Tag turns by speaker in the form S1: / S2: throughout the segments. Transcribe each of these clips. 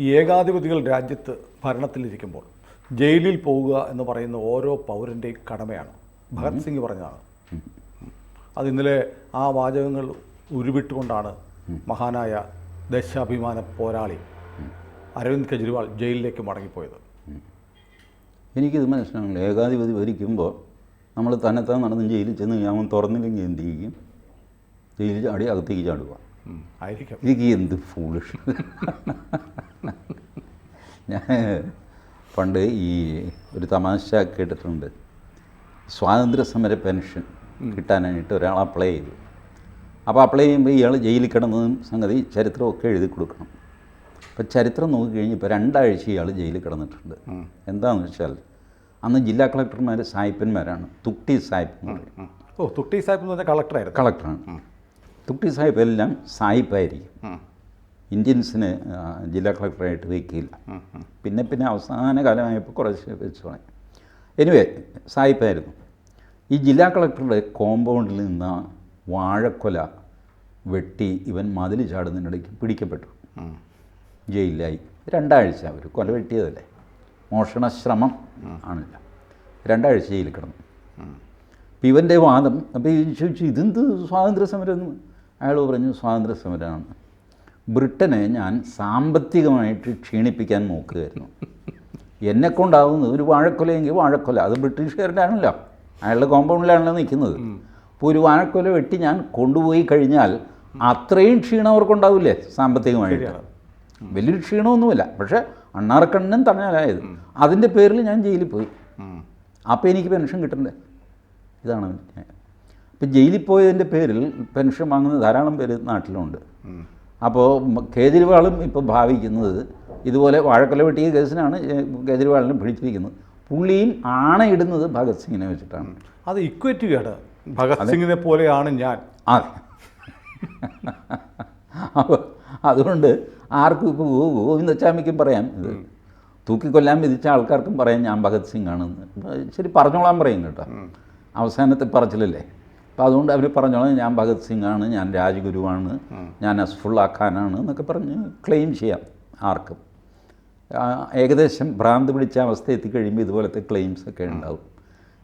S1: ഈ ഏകാധിപതികൾ രാജ്യത്ത് ഭരണത്തിലിരിക്കുമ്പോൾ ജയിലിൽ പോവുക എന്ന് പറയുന്ന ഓരോ പൗരൻ്റെയും കടമയാണ്. ഭഗത് സിംഗ് പറഞ്ഞതാണ്. അത് ഇന്നലെ ആ വാചകങ്ങൾ ഉരുവിട്ടുകൊണ്ടാണ് മഹാനായ ദേശാഭിമാന പോരാളി അരവിന്ദ് കെജ്രിവാൾ ജയിലിലേക്ക് മടങ്ങിപ്പോയത്.
S2: എനിക്കിത് മനസ്സിലാവില്ല. ഏകാധിപതി ഭരിക്കുമ്പോൾ നമ്മൾ തന്നെത്താൻ നടന്ന് ജയിലിൽ ചെന്ന് അവൻ തുറന്നില്ലെങ്കിൽ എന്ത് ചെയ്യും? ജയിലിൽ ചാടി അകത്തേക്ക് ചാടുക
S1: ആയിരിക്കും.
S2: എനിക്ക് എന്ത് ഫൂളിഷ്. ഞാൻ പണ്ട് ഈ ഒരു തമാശ കേട്ടിട്ടുണ്ട്. സ്വാതന്ത്ര്യ സമര പെൻഷൻ കിട്ടാനായിട്ട് ഒരാൾ അപ്ലൈ ചെയ്തു. അപ്പോൾ അപ്ലൈ ചെയ്യുമ്പോൾ ഇയാൾ ജയിലിൽ കിടന്നതും സംഗതി ചരിത്രമൊക്കെ എഴുതി കൊടുക്കണം. അപ്പോൾ ചരിത്രം നോക്കിക്കഴിഞ്ഞപ്പോൾ 2 ആഴ്ച ഇയാൾ ജയിലിൽ കിടന്നിട്ടുണ്ട്. എന്താണെന്ന് വെച്ചാൽ അന്ന് ജില്ലാ കളക്ടർമാർ സായിപ്പന്മാരാണ്. തുക്ടി സാഹിബ് എന്ന് പറയും.
S1: തുക്ടി സാഹിബ് എന്ന് പറഞ്ഞാൽ കളക്ടറായിരുന്നു.
S2: കളക്ടറാണ്. തുക്ടി സാഹിബ് എല്ലാം സായിപ്പായിരിക്കും. ഇന്ത്യൻസിന് ജില്ലാ കളക്ടറായിട്ട് വയ്ക്കില്ല. പിന്നെ അവസാന കാലമായപ്പോൾ കുറച്ച് വെച്ച് തുടങ്ങി. എനിവേ സായിപ്പായിരുന്നു. ഈ ജില്ലാ കളക്ടറുടെ കോമ്പൗണ്ടിൽ നിന്ന് വാഴക്കൊല വെട്ടി ഇവൻ മതിൽ ചാടുന്നതിനിടയ്ക്ക് പിടിക്കപ്പെട്ടു. ജയിലിലായി 2 ആഴ്ച. ഒരു കൊല വെട്ടിയതല്ലേ, മോഷണശ്രമം ആണില്ല. 2 ആഴ്ച ജയിലിൽ കിടന്നു. അപ്പം ഇവൻ്റെ വാദം, അപ്പോൾ ഈ ചോദിച്ചു ഇതെന്ത് സ്വാതന്ത്ര്യ സമരം എന്ന്. അയാൾ പറഞ്ഞു സ്വാതന്ത്ര്യ സമരമാണ്. ബ്രിട്ടനെ ഞാൻ സാമ്പത്തികമായിട്ട് ക്ഷീണിപ്പിക്കാൻ നോക്കുകയായിരുന്നു. എന്നെക്കൊണ്ടാവുന്നത് ഒരു വാഴക്കൊലയെങ്കിൽ വാഴക്കൊല, അത് ബ്രിട്ടീഷുകാരുടെ ആണല്ലോ, അയാളുടെ കോമ്പൗണ്ടിലാണല്ലോ നിൽക്കുന്നത്. അപ്പോൾ ഒരു വാഴക്കൊല വെട്ടി ഞാൻ കൊണ്ടുപോയി കഴിഞ്ഞാൽ അത്രയും ക്ഷീണം അവർക്കുണ്ടാവില്ലേ സാമ്പത്തികമായിട്ട്? വലിയൊരു ക്ഷീണമൊന്നുമില്ല, പക്ഷേ അണ്ണാറക്കണ്ണനും തണലായത്. അതിൻ്റെ പേരിൽ ഞാൻ ജയിലിൽ പോയി. അപ്പോൾ എനിക്ക് പെൻഷൻ കിട്ടണ്ടേ? ഇതാണ്. അപ്പോൾ ജയിലിൽ പോയതിൻ്റെ പേരിൽ പെൻഷൻ വാങ്ങുന്ന ധാരാളം പേര് നാട്ടിലുണ്ട്. അപ്പോൾ കേജ്രിവാളും ഇപ്പോൾ ഭാവിക്കുന്നത് ഇതുപോലെ വാഴക്കൊല വെട്ടിയ കേസിനാണ് കേജ്രിവാളിനെ പിടിച്ചിരിക്കുന്നത്. പുള്ളിയും ആണയിടുന്നത് ഭഗത് സിംഗിനെ വെച്ചിട്ടാണ്.
S1: അത് ഇക്വേറ്റീവാണ്. ഭഗത് സിംഗിനെ പോലെയാണ് ഞാൻ.
S2: അതെ. അപ്പോൾ അതുകൊണ്ട് ആർക്കും ഇപ്പോൾ ഗോവിന്ദച്ചാമിക്കും പറയാം, ഇത് തൂക്കിക്കൊല്ലാൻ വിധിച്ച ആൾക്കാർക്കും പറയാം ഞാൻ ഭഗത് സിംഗ് ആണെന്ന്. ശരി, പറഞ്ഞോളാൻ പറയും കേട്ടോ, അവസാനത്തെ പറച്ചിലല്ലേ. അപ്പോൾ അതുകൊണ്ട് അവർ പറഞ്ഞോളാം ഞാൻ ഭഗത് സിംഗ് ആണ്, ഞാൻ രാജ്ഗുരുവാണ്, ഞാൻ അസ്ഫുള്ള ഖാനാണ് എന്നൊക്കെ പറഞ്ഞ് ക്ലെയിം ചെയ്യാം ആർക്കും. ഏകദേശം ഭ്രാന്ത് പിടിച്ച അവസ്ഥ എത്തിക്കഴിയുമ്പോൾ ഇതുപോലത്തെ ക്ലെയിംസ് ഒക്കെ ഉണ്ടാവും.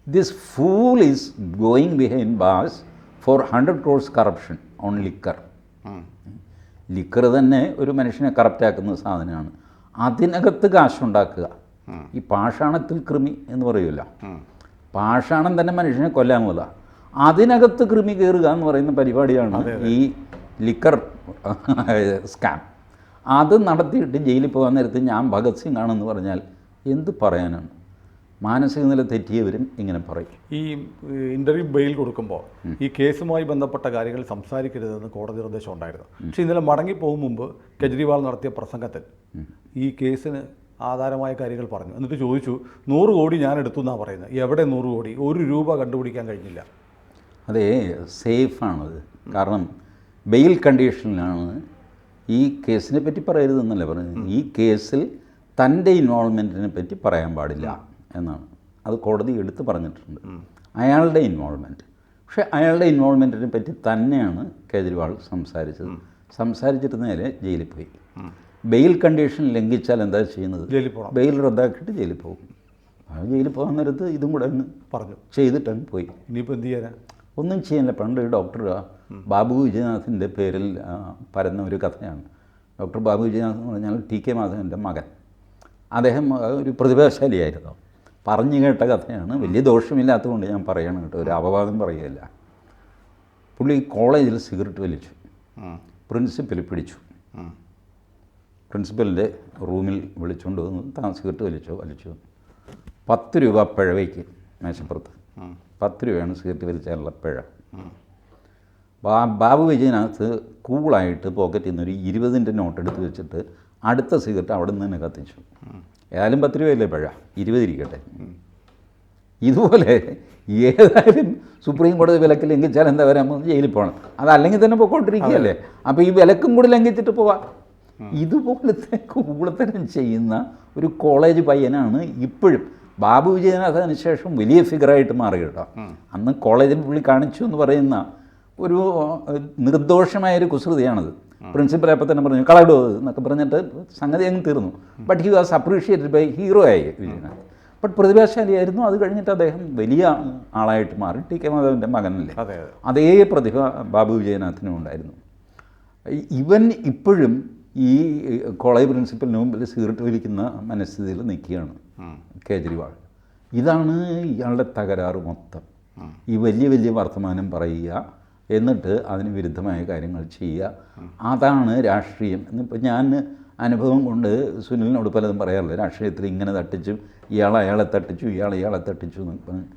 S2: This fool is going behind bars for 100 crores corruption on liquor. Liquor തന്നെ ഒരു മനുഷ്യനെ കറപ്റ്റാക്കുന്ന സാധനമാണ്. അതിനകത്ത് കാശുണ്ടാക്കുക. ഈ പാഷാണത്തിൽ കൃമി എന്ന് പറയുമല്ലോ, പാഷാണം തന്നെ മനുഷ്യനെ കൊല്ലാൻ പോലെ അതിനകത്ത് കൃമി കയറുക എന്ന് പറയുന്ന പരിപാടിയാണ് ഈ ലിക്കർ സ്കാം. അത് നടത്തിയിട്ട് ജയിലിൽ പോകാൻ നേരത്ത് ഞാൻ ഭഗത് സിംഗ് ആണെന്ന് പറഞ്ഞാൽ എന്ത് പറയാനാണ്? മാനസിക നില തെറ്റിയവരും ഇങ്ങനെ പറയും.
S1: ഈ ഇൻ്റർവ്യൂ ബെയിൽ കൊടുക്കുമ്പോൾ ഈ കേസുമായി ബന്ധപ്പെട്ട കാര്യങ്ങൾ സംസാരിക്കരുതെന്ന് കോടതി നിർദ്ദേശം ഉണ്ടായിരുന്നു. പക്ഷേ ഇന്നലെ മടങ്ങിപ്പോകും മുമ്പ് കെജ്രിവാൾ നടത്തിയ പ്രസംഗത്തിൽ ഈ കേസിന് ആധാരമായ കാര്യങ്ങൾ പറഞ്ഞു. എന്നിട്ട് ചോദിച്ചു 100 കോടി ഞാൻ എടുത്തു എന്നാണ് പറയുന്നത്. എവിടെ 100 കോടി? 1 രൂപ കണ്ടുപിടിക്കാൻ കഴിഞ്ഞില്ല.
S2: അതേ സേഫാണത്. കാരണം ബെയിൽ കണ്ടീഷനിലാണ് ഈ കേസിനെ പറ്റി പറയരുതെന്നല്ലേ പറയുന്നത്. ഈ കേസിൽ തൻ്റെ ഇൻവോൾവ്മെൻറ്റിനെ പറ്റി പറയാൻ പാടില്ല എന്നാണ് അത് കോടതി എടുത്ത് പറഞ്ഞിട്ടുണ്ട്. അയാളുടെ ഇൻവോൾവ്മെൻറ്റ്, പക്ഷേ അയാളുടെ ഇൻവോൾവ്മെൻറ്റിനെ പറ്റി തന്നെയാണ് കേജ്രിവാൾ സംസാരിച്ചത്. സംസാരിച്ചിട്ട് നേരെ ജയിലിൽ പോയി. ബെയിൽ കണ്ടീഷൻ ലംഘിച്ചാൽ എന്താ ചെയ്യുന്നത്? ജയിലിൽ പോകണം. ബെയിൽ റദ്ദാക്കിയിട്ട് ജയിലിൽ പോകും. ജയിലിൽ പോകാൻ നേരത്ത് ഇതും കൂടെ അങ്ങ് പറഞ്ഞു ചെയ്തിട്ടങ്ങ് പോയി.
S1: ഇനിയിപ്പോൾ എന്ത് ചെയ്യാനാ?
S2: ഒന്നും ചെയ്യാനില്ല. പണ്ട് ഡോക്ടർ ബാബു വിജയനാഥിൻ്റെ പേരിൽ പരന്ന ഒരു കഥയാണ്. ഡോക്ടർ ബാബു വിജയനാഥ് എന്ന് പറഞ്ഞാൽ ടി കെ മാധവൻ്റെ മകൻ. അദ്ദേഹം ഒരു പ്രതിഭാശാലിയായിരുന്നു. പറഞ്ഞു കേട്ട കഥയാണ്. വലിയ ദോഷമില്ലാത്തതുകൊണ്ട് ഞാൻ പറയണം കേട്ടോ, ഒരു അപവാദം പറയുകയല്ല. പുള്ളി കോളേജിൽ സിഗരറ്റ് വലിച്ചു. പ്രിൻസിപ്പൽ പിടിച്ചു. പ്രിൻസിപ്പലിൻ്റെ റൂമിൽ വിളിച്ചുകൊണ്ട് വന്നു, താൻ സിഗരറ്റ് വലിച്ചു 10 രൂപ പിഴവയ്ക്ക് മേശപ്പുറത്ത്. 10 രൂപയാണ് സിഗരറ്റ് വലിച്ചാലുള്ള പിഴ. ബാബു വിജയനാഥ് കൂളായിട്ട് പോക്കറ്റിൽ നിന്നൊരു 20ൻ്റെ നോട്ട് എടുത്ത് വെച്ചിട്ട് അടുത്ത സിഗരറ്റ് അവിടെ നിന്ന് തന്നെ കത്തിച്ചു. ഏതായാലും 10 രൂപയല്ലേ പിഴ, 20 ഇരിക്കട്ടെ. ഇതുപോലെ ഏതായാലും സുപ്രീം കോടതി വിലക്ക് ലംഘിച്ചാൽ എന്താ വരാൻ പോകുന്നത്? ജയിലിൽ പോകണം. അതല്ലെങ്കിൽ തന്നെ പോയിക്കൊണ്ടിരിക്കുകയല്ലേ. അപ്പോൾ ഈ വിലക്കും കൂടി ലംഘിച്ചിട്ട് പോവാം. ഇതുപോലത്തെ കൂളത്തരം ചെയ്യുന്ന ഒരു കോളേജ് പയ്യനാണ് ഇപ്പോഴും. ബാബു വിജയനാഥ് അതിന് ശേഷം വലിയ ഫിഗറായിട്ട് മാറി കേട്ടോ. അന്ന് കോളേജിൽ പുള്ളി കാണിച്ചു എന്ന് പറയുന്ന ഒരു നിർദോഷമായൊരു കുസൃതിയാണത്. പ്രിൻസിപ്പൽ അപ്പം തന്നെ പറഞ്ഞു കളടോ എന്നൊക്കെ പറഞ്ഞിട്ട് സംഗതി അങ്ങ് തീർന്നു. But he was appreciated by hero ആയി വിജയനാഥ്. ബട്ട് പ്രതിഭാശാലിയായിരുന്നു. അത് കഴിഞ്ഞിട്ട് അദ്ദേഹം വലിയ ആളായിട്ട് മാറി. ടി കെ മാധവൻ്റെ മകനല്ലേ. അതേ പ്രതിഭ ബാബു വിജയനാഥിനും ഉണ്ടായിരുന്നു. ഇവൻ ഇപ്പോഴും ഈ കോളേജ് പ്രിൻസിപ്പലിന് മുമ്പിൽ സിഗരറ്റ് വലിക്കുന്ന മനസ്ഥിതിയിൽ നിൽക്കുകയാണ് കേജ്രിവാൾ. ഇതാണ് ഇയാളുടെ തകരാറ് മൊത്തം. ഈ വലിയ വലിയ വർത്തമാനം പറയുക, എന്നിട്ട് അതിന് വിരുദ്ധമായ കാര്യങ്ങൾ ചെയ്യുക. അതാണ് രാഷ്ട്രീയം. എന്നിപ്പോൾ ഞാൻ അനുഭവം കൊണ്ട് സുനിലിനോട് പലതും പറയാറില്ല. രാഷ്ട്രീയത്തിൽ ഇങ്ങനെ തട്ടിച്ചു, അയാളെ തട്ടിച്ചു, ഇയാളെ തട്ടിച്ചു എന്ന് പറഞ്ഞു.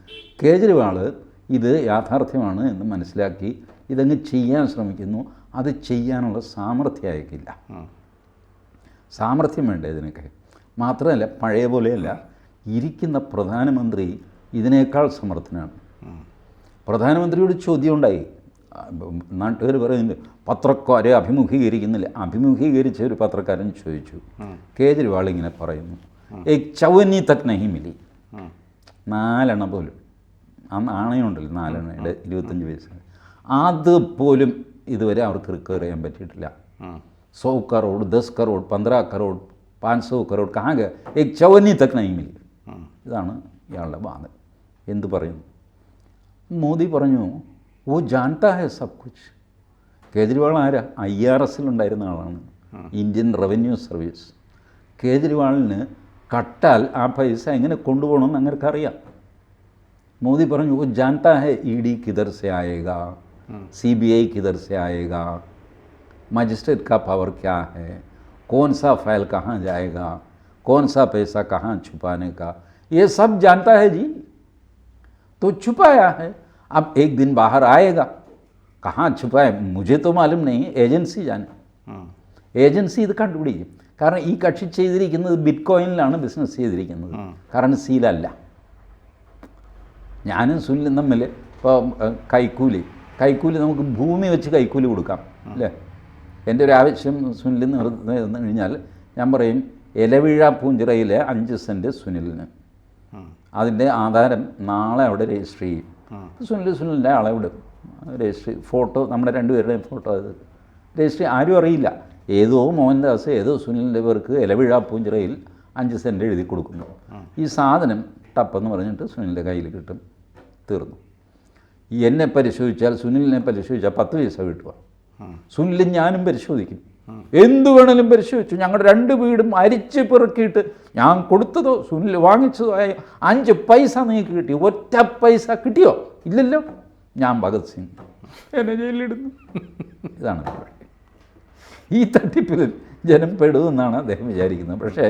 S2: കേജ്രിവാൾ ഇത് യാഥാർത്ഥ്യമാണ് എന്ന് മനസ്സിലാക്കി ഇതങ്ങ് ചെയ്യാൻ ശ്രമിക്കുന്നു. അത് ചെയ്യാനുള്ള സാമർഥ്യം അയക്കില്ല. സാമർഥ്യം വേണ്ട ഇതിനൊക്കെ. മാത്രമല്ല, പഴയ പോലെയല്ല, ഇരിക്കുന്ന പ്രധാനമന്ത്രി ഇതിനേക്കാൾ സമർത്ഥനാണ്. പ്രധാനമന്ത്രിയോട് ചോദ്യം ഉണ്ടായി. നാട്ടുകാർ പറയുന്നുണ്ട് പത്രക്കാരെ അഭിമുഖീകരിക്കുന്നില്ല. അഭിമുഖീകരിച്ച ഒരു പത്രക്കാരൻ ചോദിച്ചു, കേജ്രിവാൾ ഇങ്ങനെ പറയുന്നു, ഏക് ചവന്നി തക് നഹി മിലി. 4 പോലും. ആ നാണയമുണ്ടല്ലോ 4 25 പൈസ, അതുപോലും ഇതുവരെ അവർക്ക് റിക്കവർ ചെയ്യാൻ പറ്റിയിട്ടില്ല. 100 കറോഡ് 10 കറോഡ് 15 കറോഡ് 500 കറോഡ് കഹാ ഗയ, ഏക് ചവന്നി തക് നഹി മിലി. ഇതാണ് ഇയാളുടെ വാദം. എന്ത് പറയുന്നു? മോദി പറഞ്ഞു, ഓ ജാൻതാ ഹെ സബ് കുച്ച്. കേജ്രിവാൾ ആരാ? IRS-ലുണ്ടായിരുന്ന ആളാണ്, ഇന്ത്യൻ റവന്യൂ സർവീസ്. കേജ്രിവാളിന് കട്ടാൽ ആ പൈസ എങ്ങനെ കൊണ്ടുപോകണമെന്ന് അങ്ങനെക്കറിയാം. മോദി പറഞ്ഞു, ഓ ജാൻതാ ഹെ ED കിധർ സെ ആയേഗാ, CBI किधर से आएगा, मजिस्ट्रेट का पावर क्या है, कौन सा फाइल कहाँ जाएगा, कौन सा पैसा कहाँ छुपाने का, ये सब जानता है जी. तो छुपाया है, अब एक दिन बाहर आएगा. कहाँ छुपाए मुझे तो मालूम नहीं, ഏജൻസി जाने. ഏജൻസി ഇത് കണ്ടുപിടിക്കും. കാരണം ഈ കക്ഷി ചെയ്തിരിക്കുന്നത് ബിറ്റ്കോയിനിലാണ് ബിസിനസ് ചെയ്തിരിക്കുന്നത്, കറൻസിയിലല്ല. ഞാനും സുനിലും തമ്മിൽ ഇപ്പോൾ കൈക്കൂലി നമുക്ക് ഭൂമി വെച്ച് കൈക്കൂലി കൊടുക്കാം അല്ലേ. എൻ്റെ ഒരു ആവശ്യം സുനിലിൽ നിന്ന് കഴിഞ്ഞാൽ ഞാൻ പറയും, ഇലവീഴ പൂഞ്ചിറയിലെ 5 സെൻറ്റ് സുനിലിന്. അതിൻ്റെ ആധാരം നാളെ അവിടെ രജിസ്റ്റർ ചെയ്യും. സുനിലിൻ്റെ ആളെ വിടും രജിസ്റ്റർ, ഫോട്ടോ നമ്മുടെ 2 പേരുടെയും ഫോട്ടോ അത് രജിസ്റ്റർ. ആരും അറിയില്ല. ഏതോ മോഹൻദാസ് ഏതോ സുനിലിൻ്റെ പേർക്ക് ഇലവീഴ പൂഞ്ചിറയിൽ 5 സെൻറ്റ് എഴുതി കൊടുക്കുന്നു. ഈ സാധനം ടപ്പെന്ന് പറഞ്ഞിട്ട് സുനിലിൻ്റെ കയ്യിൽ കിട്ടും. തീർന്നു. എന്നെ പരിശോധിച്ചാൽ, സുനിലിനെ പരിശോധിച്ചാൽ 10 പൈസ കിട്ടുക. സുനിലും ഞാനും പരിശോധിക്കും, എന്ത് വേണമെങ്കിലും പരിശോധിച്ചു. ഞങ്ങളുടെ 2 വീടും അരിച്ച് പിറക്കിയിട്ട് ഞാൻ കൊടുത്തതോ സുനിൽ വാങ്ങിച്ചതോ ആയ 5 പൈസ നിങ്ങൾക്ക് കിട്ടി. ഒറ്റ പൈസ കിട്ടിയോ? ഇല്ലല്ലോ. ഞാൻ ഭഗത് സിംഗ്, എന്നെ ജയിലിലിടുന്നു. ഇതാണ് പരിപാടി. ഈ തട്ടിപ്പിൽ ജനം പെടുമെന്നാണ് അദ്ദേഹം വിചാരിക്കുന്നത്. പക്ഷേ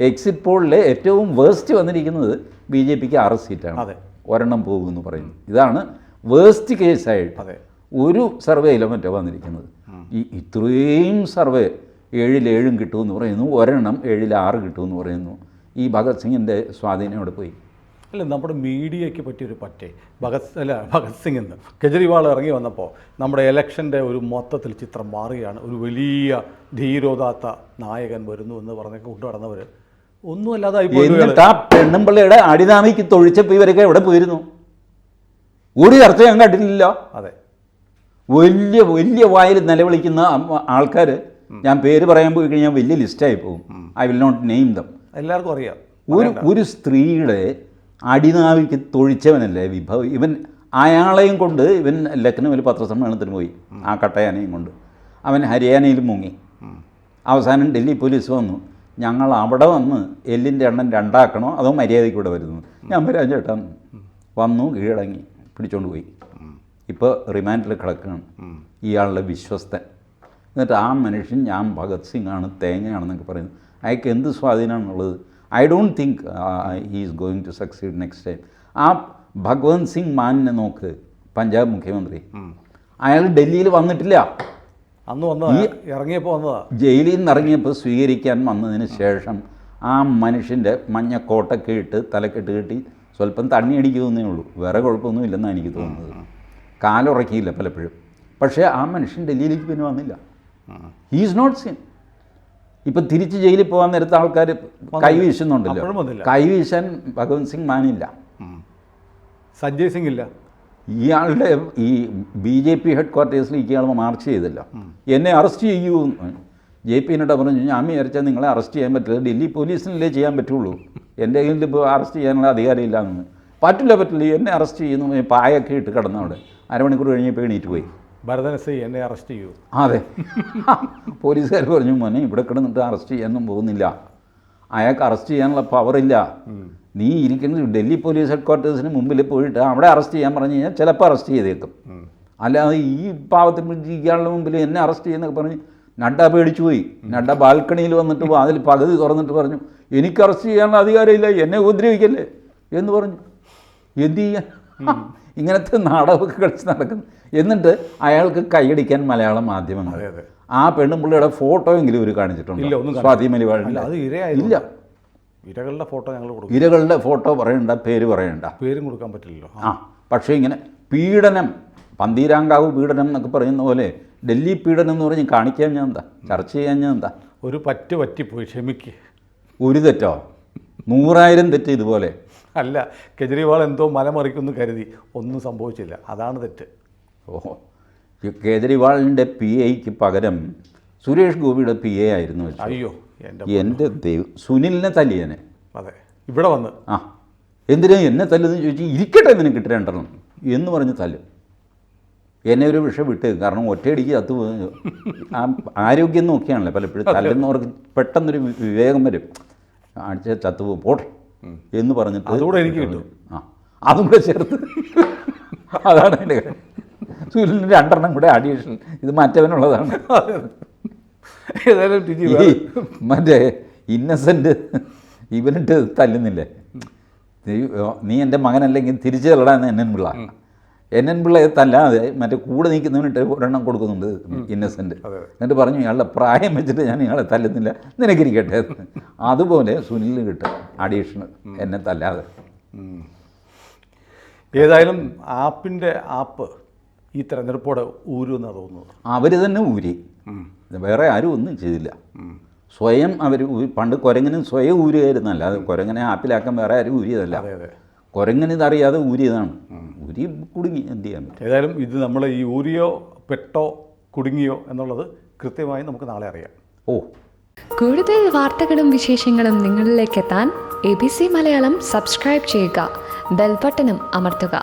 S2: എക്സിറ്റ് പോളിലെ ഏറ്റവും വേസ്റ്റ് വന്നിരിക്കുന്നത് BJPക്ക് 6 സീറ്റാണ്. ഒരെണ്ണം പോകുമെന്ന് പറയുന്നു. ഇതാണ് വേസ്റ്റ് കേസായിട്ട് ഒരു സർവേയിലോ മറ്റോ വന്നിരിക്കുന്നത്. ഇത്രയും സർവേ 7-7 കിട്ടുമെന്ന് പറയുന്നു, ഒരെണ്ണം 7-6 കിട്ടുമെന്ന് പറയുന്നു. ഈ ഭഗത് സിംഗിൻ്റെ സ്വാധീനം അവിടെ പോയി.
S1: അല്ല, നമ്മുടെ മീഡിയയ്ക്ക് പറ്റിയൊരു ഭഗത് സിംഗ് എന്ന് കെജ്രിവാൾ ഇറങ്ങി വന്നപ്പോൾ നമ്മുടെ ഇലക്ഷൻ്റെ ഒരു മൊത്തത്തിൽ ചിത്രം മാറുകയാണ്. ഒരു വലിയ ധീരോദാത്ത നായകൻ വരുന്നു എന്ന് പറഞ്ഞൊക്കെ കൊണ്ടുനടന്നവർ ഒന്നുമല്ലാതായി.
S2: എന്നിട്ട് ആ പെണ്ണുമ്പിള്ളയുടെ അടിനാമിക്ക് തൊഴിച്ചപ്പോൾ ഇവരൊക്കെ എവിടെ പോയിരുന്നു? ഒരു ചർച്ച ഞാൻ കണ്ടിട്ടില്ല.
S1: അതെ,
S2: വലിയ വലിയ വായിൽ നിലവിളിക്കുന്ന ആൾക്കാർ, ഞാൻ പേര് പറയാൻ പോയി കഴിഞ്ഞാൽ വലിയ ലിസ്റ്റായി പോകും. I will not name them.
S1: എല്ലാവർക്കും അറിയാം.
S2: ഒരു സ്ത്രീയുടെ അടിനാവിക്ക് തൊഴിച്ചവനല്ലേ വിഭവ്. ഇവൻ അയാളെയും കൊണ്ട് ഇവൻ ലക്നൗവിൽ പത്രസമ്മേളനത്തിന് പോയി, ആ കട്ടയാനയും കൊണ്ട്. അവൻ ഹരിയാനയിൽ മുങ്ങി. അവസാനം ഡൽഹി പോലീസ് വന്നു, ഞങ്ങൾ അവിടെ വന്ന് എല്ലിൻ്റെ എണ്ണം 2 ആക്കണോ അതോ മര്യാദയ്ക്ക് ഇവിടെ വരുന്നു. ഞാൻ വരാൻ ചേട്ടാ വന്നു, കീഴടങ്ങി, പിടിച്ചോണ്ട് പോയി. ഇപ്പോൾ റിമാൻഡിൽ കിടക്കുകയാണ് ഇയാളുടെ വിശ്വസ്തൻ. എന്നിട്ട് ആ മനുഷ്യൻ ഞാൻ ഭഗത് സിംഗ് ആണ്, തേങ്ങയാണെന്നൊക്കെ പറയുന്നു. അയാൾക്ക് എന്ത് സ്വാധീനമാണുള്ളത്? I don't think he is going to succeed next time. ആ ഭഗവന്ത് സിംഗ് മാനിനെ നോക്ക്, പഞ്ചാബ് മുഖ്യമന്ത്രി. അയാൾ ഡൽഹിയിൽ വന്നിട്ടില്ല.
S1: അന്ന് ഇറങ്ങിയപ്പോൾ വന്നതാ.
S2: ജയിലിൽ നിന്ന് ഇറങ്ങിയപ്പോൾ സ്വീകരിക്കാൻ വന്നതിന് ശേഷം ആ മനുഷ്യൻ്റെ മഞ്ഞക്കോട്ടൊക്കെ ഇട്ട് തലക്കെട്ട് കെട്ടി സ്വല്പം തണ്ണി അടിക്കുമെന്നേ ഉള്ളൂ, വേറെ കുഴപ്പമൊന്നും ഇല്ലെന്നാണ് എനിക്ക് തോന്നുന്നത്. കാലുറക്കിയില്ല പലപ്പോഴും. പക്ഷേ ആ മനുഷ്യൻ ഡൽഹിയിലേക്ക് പിന്നെ വന്നില്ല. He is not seen. ഇപ്പം തിരിച്ച് ജയിലിൽ പോകാൻ നേരത്തെ ആൾക്കാർ കൈവീശുന്നുണ്ടല്ലോ. കൈവീശാൻ ഭഗവന്ത് സിംഗ് മാനില്ല,
S1: സഞ്ജയ് സിംഗ് ഇല്ല.
S2: ഇയാളുടെ ഈ BJP ഹെഡ് ക്വാർട്ടേഴ്സിലേക്ക് ഇയാൾ മാർച്ച് ചെയ്തല്ലോ, എന്നെ അറസ്റ്റ് ചെയ്യൂ എന്ന്. JP നഡ്ഡ പറഞ്ഞു, ഞാൻ വിചാരിച്ചാൽ നിങ്ങളെ അറസ്റ്റ് ചെയ്യാൻ പറ്റില്ല, ഡൽഹി പോലീസിനല്ലേ ചെയ്യാൻ പറ്റുള്ളൂ, എൻ്റെ കയ്യിൽ ഇപ്പോൾ അറസ്റ്റ് ചെയ്യാനുള്ള അധികാരമില്ല എന്ന്. പറ്റില്ല, എന്നെ അറസ്റ്റ് ചെയ്യുന്നു. പായൊക്കെ ഇട്ട് കിടന്നു അവിടെ. അരമണിക്കൂർ കഴിഞ്ഞപ്പോൾ എണീറ്റ് പോയി.
S1: ഭരതൻ എസ് ഐ എന്നെ അറസ്റ്റ് ചെയ്യൂ.
S2: അതെ, പോലീസുകാർ പറഞ്ഞു, മോനെ ഇവിടെ കിടന്നിട്ട് അറസ്റ്റ് ചെയ്യാനൊന്നും പോകുന്നില്ല, അയാൾക്ക് അറസ്റ്റ് ചെയ്യാനുള്ള പവറില്ല, നീ ഇരിക്കുന്നത് ഡൽഹി പോലീസ് ഹെഡ് ക്വാർട്ടേഴ്സിന് മുമ്പിൽ പോയിട്ട് അവിടെ അറസ്റ്റ് ചെയ്യാൻ പറഞ്ഞു കഴിഞ്ഞാൽ ചിലപ്പോൾ അറസ്റ്റ് ചെയ്തേക്കും. അല്ലാതെ ഈ പാവത്തിൽ പിടിച്ച് ഇയാളുടെ മുമ്പിൽ എന്നെ അറസ്റ്റ് ചെയ്യുന്നൊക്കെ പറഞ്ഞ് നഡ്ഡ പേടിച്ചു പോയി. നഡ്ഡ ബാൽക്കണിയിൽ വന്നിട്ട് അതിൽ പകുതി തുറന്നിട്ട് പറഞ്ഞു, എനിക്ക് അറസ്റ്റ് ചെയ്യാനുള്ള അധികാരമില്ല, എന്നെ ഉപദ്രവിക്കല്ലേ എന്ന് പറഞ്ഞു. എന്ത് ചെയ്യാൻ? ഇങ്ങനത്തെ നാടകമൊക്കെ കളിച്ച് നടക്കുന്നു. എന്നിട്ട് അയാൾക്ക് കൈയടിക്കാൻ മലയാളം മാധ്യമങ്ങൾ ആ പെണ്ണുപിള്ളിയുടെ ഫോട്ടോ എങ്കിലും ഇവർ കാണിച്ചിട്ടുണ്ട്. സ്വാതി മലിവാളിൻ്റെ ഇല്ല,
S1: ഇരകളുടെ ഫോട്ടോ ഞങ്ങൾ കൊടുക്കും.
S2: ഇരകളുടെ ഫോട്ടോ പറയണ്ട, പേര് പറയണ്ട,
S1: പേരും കൊടുക്കാൻ പറ്റില്ലല്ലോ.
S2: പക്ഷേ ഇങ്ങനെ പീഡനം, പന്തീരാങ്കാവ് പീഡനം എന്നൊക്കെ പറയുന്ന പോലെ ഡൽഹി പീഡനം എന്ന് പറഞ്ഞ് കാണിക്കാൻ ഞാൻ എന്താ, ചർച്ച ചെയ്യാൻ ഞാൻ എന്താ?
S1: ഒരു പറ്റിപ്പോയി, ക്ഷമിക്ക്.
S2: ഒരു തെറ്റോ? 100,000 തെറ്റ് ഇതുപോലെ.
S1: അല്ല, കെജ്രിവാൾ എന്തോ മലമറിക്കുമെന്ന് കരുതി, ഒന്നും സംഭവിച്ചില്ല, അതാണ് തെറ്റ്.
S2: ഓഹോ, കേജ്രിവാളിൻ്റെ PAക്ക് പകരം സുരേഷ് ഗോപിയുടെ PA ആയിരുന്നു.
S1: അയ്യോ
S2: എൻ്റെ ദൈവം, സുനിലിനെ തല്ലിയനെ.
S1: അതെ, ഇവിടെ വന്ന്
S2: എന്തിനാ എന്നെ തല്ലെന്ന് ചോദിച്ചാൽ ഇരിക്കട്ടെ നിനക്ക് 2 എന്ന് പറഞ്ഞ് തല്ലും. എന്നെ ഒരു വിഷം വിട്ട്, കാരണം ഒറ്റയടിക്ക് ചത്തു ആരോഗ്യം നോക്കിയാണല്ലോ പലപ്പോഴും തല്ലുന്നവർക്ക് പെട്ടെന്നൊരു വിവേകം വരും, അടിച്ച ചത്തുപോകും പോട്ടെ എന്ന് പറഞ്ഞിട്ട്
S1: അതുകൂടെ എനിക്ക് കിട്ടും.
S2: അതും കൂടെ ചേർത്ത്, അതാണ് എൻ്റെ കാര്യം. സുനിലിന് 2 കൂടെ അഡീഷണൽ, ഇത് മറ്റവനുള്ളതാണ്. മറ്റേ ഇന്നസെൻ്റ് ഇവനിട്ട് തല്ലുന്നില്ലേ, നീ എൻ്റെ മകനല്ലെങ്കിൽ തിരിച്ചു തള്ളടാന്ന് NN പിള്ളയെ തല്ലാതെ മറ്റേ കൂടെ നിൽക്കുന്നവനിട്ട് 1 കൊടുക്കുന്നുണ്ട് ഇന്നസെൻ്റ്. എന്നിട്ട് പറഞ്ഞു, ഇയാളുടെ പ്രായം വെച്ചിട്ട് ഞാൻ ഇയാളെ തല്ലുന്നില്ല, നിനക്കിരിക്കട്ടെ. അതുപോലെ സുനിലിന് കിട്ടും അഡീഷണൽ, എന്നെ തല്ലാതെ.
S1: ഏതായാലും ആപ്പ് ഈ തെരഞ്ഞെടുപ്പോടെ ഊരുമെന്നാണ് തോന്നുന്നത്.
S2: അവർ തന്നെ ഊരി, വേറെ ആരും ഒന്നും ചെയ്തില്ല. സ്വയം അവർ പണ്ട് കുരങ്ങനും സ്വയം ഊരുകയായിരുന്നല്ല, അത് കുരങ്ങനെ ആപ്പിലാക്കാൻ വേറെ ആരും ഊരിയതല്ല, കുരങ്ങനെ ഇതറിയാതെ ഊരിയതാണ്. ഊരി കുടുങ്ങി, എന്ത് ചെയ്യാൻ പറ്റും?
S1: ഏതായാലും ഇത് നമ്മൾ ഈ ഊരിയോ പെട്ടോ കുടുങ്ങിയോ എന്നുള്ളത് കൃത്യമായി നമുക്ക് നാളെ അറിയാം.
S3: കൂടുതൽ വാർത്തകളും വിശേഷങ്ങളും നിങ്ങളിലേക്ക് എത്താൻ ABC മലയാളം സബ്സ്ക്രൈബ് ചെയ്യുക, ബെൽ ബട്ടണും അമർത്തുക.